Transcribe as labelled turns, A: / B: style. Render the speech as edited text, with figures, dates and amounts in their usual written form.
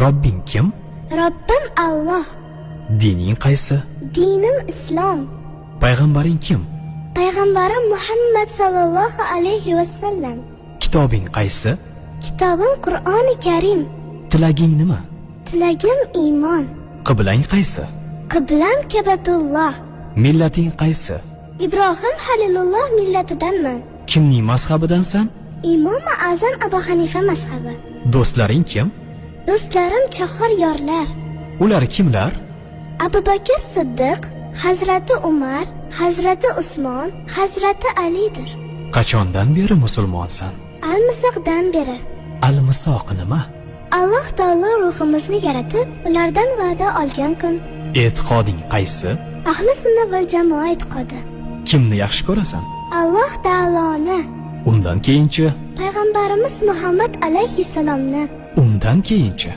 A: Robbing kim?
B: Robbim Alloh.
A: Dining qaysi?
B: Dinim Islom.
A: Payg'ambaring kim?
B: Payg'ambarim Muhammad sallallohu alayhi vasallam.
A: Kitobing qaysi?
B: Kitobim Qur'oni Karim.
A: Tilaging nima?
B: Tilagim iymon.
A: Qiblang qaysi?
B: Qiblam Kabatulloh.
A: Millating qaysi?
B: Ibrohim Halilulloh millatidanman.
A: Kimning mazhabidansan?
B: Imom Azam Abu Hanifa mazhabi.
A: Do'stlaring kim?
B: Do'stlarim chahor yorlar.
A: Ular kimlar?
B: Abu Bakr Siddiq, Hazrati Umar, Hazrati Usmon, Hazrati Alidir.
A: Qachondan beri musulmonsan?
B: Al-Misoqdan beri.
A: Al-Misoq nima?
B: Alloh taolo ruhimizni yaratib, ulardan va'da olgan kun.
A: E'tiqoding qaysi?
B: Ahli sunna val jamoa e'tiqodi.
A: Kimni yaxshi ko'rasan?
B: Alloh taoloni.
A: Undan keyinchi?
B: Payg'ambarimiz Muhammad alayhissalomni.
A: Undan keyinchi?